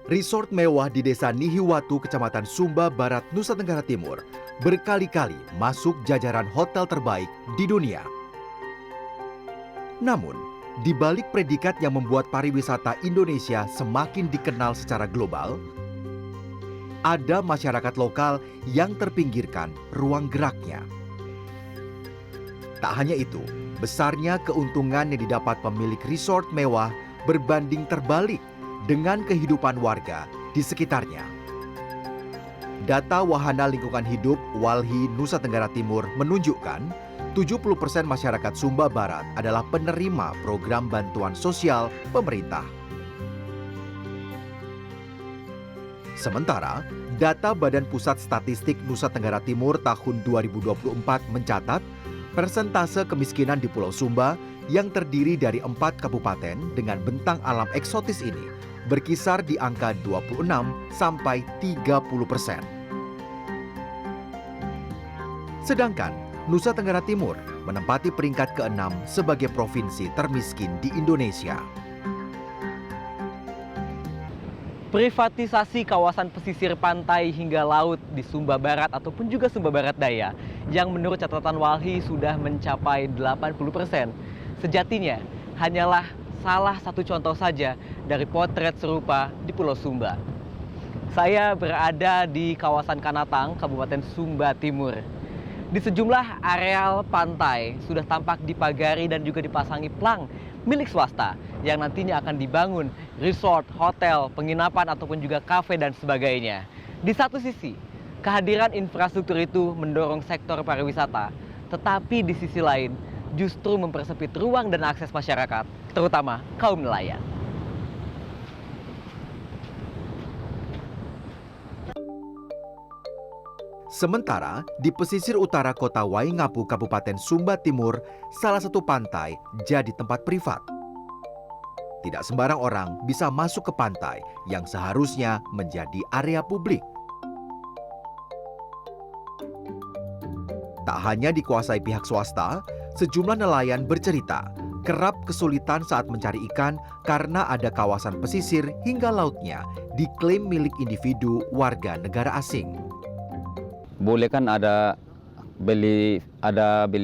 Resort mewah di Desa Nihiwatu, Kecamatan Sumba Barat, Nusa Tenggara Timur, berkali-kali masuk jajaran hotel terbaik di dunia. Namun, di balik predikat yang membuat pariwisata Indonesia semakin dikenal secara global, ada masyarakat lokal yang terpinggirkan ruang geraknya. Tak hanya itu, besarnya keuntungan yang didapat pemilik resort mewah berbanding terbalik dengan kehidupan warga di sekitarnya. Data Wahana Lingkungan Hidup Walhi Nusa Tenggara Timur menunjukkan 70% masyarakat Sumba Barat adalah penerima program bantuan sosial pemerintah. Sementara, data Badan Pusat Statistik Nusa Tenggara Timur tahun 2024 mencatat persentase kemiskinan di Pulau Sumba yang terdiri dari 4 kabupaten dengan bentang alam eksotis ini berkisar di angka 26 sampai 30%. Sedangkan Nusa Tenggara Timur menempati peringkat ke-6 sebagai provinsi termiskin di Indonesia. Privatisasi kawasan pesisir pantai hingga laut di Sumba Barat ataupun juga Sumba Barat Daya yang menurut catatan Walhi sudah mencapai 80%. Sejatinya hanyalah salah satu contoh saja dari potret serupa di Pulau Sumba. Saya berada di kawasan Kanatang, Kabupaten Sumba Timur. Di sejumlah areal pantai sudah tampak dipagari dan juga dipasangi plang milik swasta yang nantinya akan dibangun resort, hotel, penginapan ataupun juga kafe dan sebagainya. Di satu sisi, kehadiran infrastruktur itu mendorong sektor pariwisata, tetapi di sisi lain justru mempersempit ruang dan akses masyarakat, terutama kaum nelayan. Sementara di pesisir utara kota Waingapu, Kabupaten Sumba Timur, salah satu pantai jadi tempat privat. Tidak sembarang orang bisa masuk ke pantai yang seharusnya menjadi area publik. Tak hanya dikuasai pihak swasta, sejumlah nelayan bercerita kerap kesulitan saat mencari ikan karena ada kawasan pesisir hingga lautnya diklaim milik individu warga negara asing. Boleh kan ada beli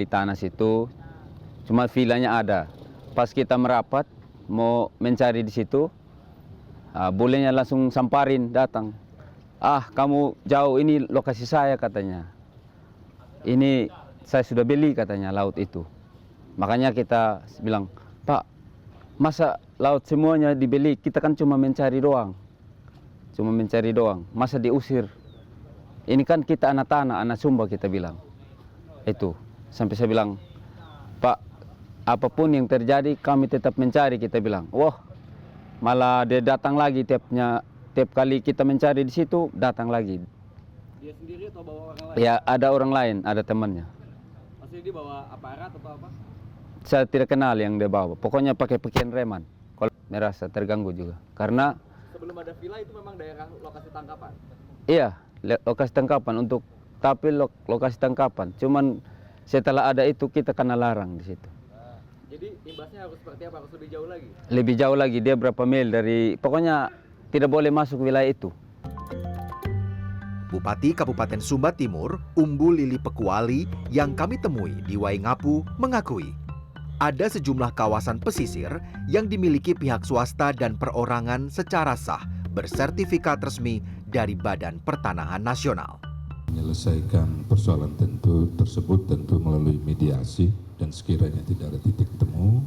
tanah situ, cuma vilanya ada. Pas kita merapat mau mencari di situ, bolehnya langsung samparin datang. Ah, kamu jauh, ini lokasi saya katanya. Ini saya sudah beli katanya laut itu. Makanya kita bilang, Pak, masa laut semuanya dibeli? Kita kan cuma mencari doang. Masa diusir? Ini kan kita anak tanah, anak Sumba, kita bilang. Itu, sampai saya bilang, Pak, apapun yang terjadi kami tetap mencari, kita bilang. Wah, malah dia datang lagi tiap kali kita mencari di situ, datang lagi. Dia sendiri atau bawa orang lain? Ya, ada orang lain, ada temannya. Maksudnya dia bawa aparat atau apa? Saya tidak kenal yang dia bawa. Pokoknya pakai pakaian reman. Kalau merasa terganggu juga. Karena Sebelum ada villa itu memang daerah lokasi tangkapan? iya, lokasi tangkapan tapi lokasi tangkapan. Cuman setelah ada itu kita kena larang di situ. Jadi imbasnya harus seperti apa? Harus lebih jauh lagi? Lebih jauh lagi, dia berapa mil dari, pokoknya tidak boleh masuk wilayah itu. Bupati Kabupaten Sumba Timur, Umbu Lili Pekuali, yang kami temui di Waingapu mengakui ada sejumlah kawasan pesisir yang dimiliki pihak swasta dan perorangan secara sah bersertifikat resmi dari Badan Pertanahan Nasional. Menyelesaikan persoalan tersebut tentu melalui mediasi, dan sekiranya tidak ada titik temu,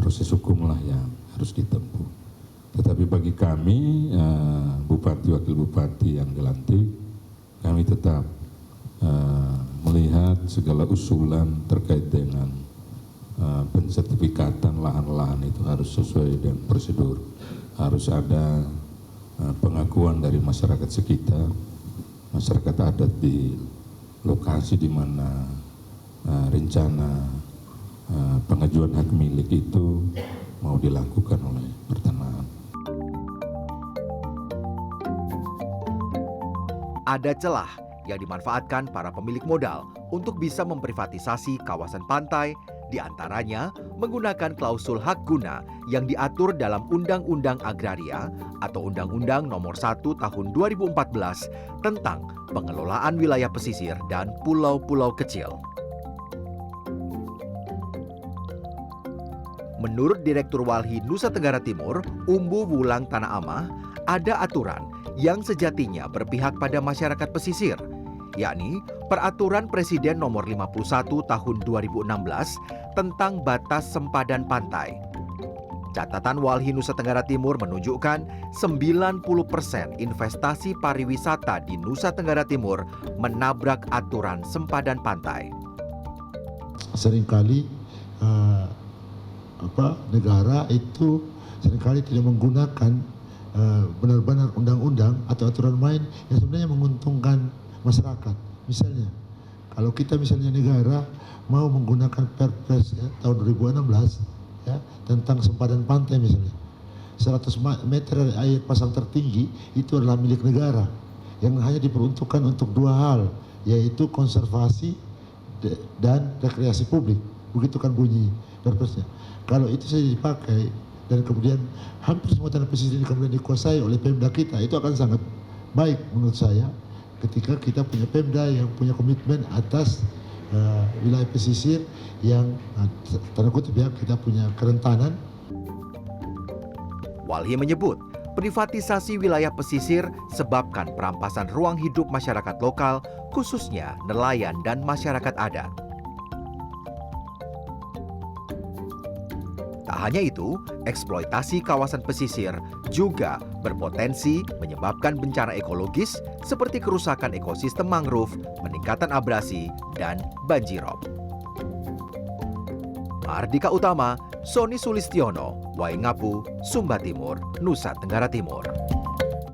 proses hukumlah yang harus ditempuh. Tetapi bagi kami, Bupati Wakil Bupati yang dilantik, kami tetap melihat segala usulan terkait dengan pensertifikatan lahan-lahan itu harus sesuai dengan prosedur. Harus ada pengakuan dari masyarakat sekitar, masyarakat adat di lokasi di mana rencana pengajuan hak milik itu mau dilakukan oleh pertanahan. Ada celah yang dimanfaatkan para pemilik modal untuk bisa memprivatisasi kawasan pantai Di antaranya menggunakan klausul hak guna yang diatur dalam Undang-Undang Agraria atau Undang-Undang Nomor 1 Tahun 2014 tentang pengelolaan wilayah pesisir dan pulau-pulau kecil. Menurut Direktur Walhi Nusa Tenggara Timur, Umbu Wulang Tanah Amah, ada aturan yang sejatinya berpihak pada masyarakat pesisir, yakni Peraturan Presiden Nomor 51 Tahun 2016 tentang batas sempadan pantai. Catatan Walhi Nusa Tenggara Timur menunjukkan 90% investasi pariwisata di Nusa Tenggara Timur menabrak aturan sempadan pantai. Seringkali negara itu seringkali tidak menggunakan benar-benar undang-undang atau aturan main yang sebenarnya menguntungkan masyarakat. Misalnya, kalau kita misalnya negara mau menggunakan Perpres tahun 2016 ya, tentang sempadan pantai misalnya, 100 meter dari air pasang tertinggi itu adalah milik negara yang hanya diperuntukkan untuk dua hal, yaitu konservasi dan rekreasi publik. Begitu kan bunyi Perpresnya. Kalau itu saja dipakai dan kemudian hampir semua tanah pesisir ini kemudian dikuasai oleh Pemda kita, itu akan sangat baik menurut saya ketika kita punya Pemda yang punya komitmen atas wilayah pesisir yang tanda kutip ya, kita punya kerentanan. Walhi menyebut, privatisasi wilayah pesisir sebabkan perampasan ruang hidup masyarakat lokal, khususnya nelayan dan masyarakat adat. Tak hanya itu, eksploitasi kawasan pesisir juga berpotensi menyebabkan bencana ekologis seperti kerusakan ekosistem mangrove, peningkatan abrasi, dan banjirop. Mardika Utama, Sony Sulistiono, Waingapu, Sumba Timur, Nusa Tenggara Timur.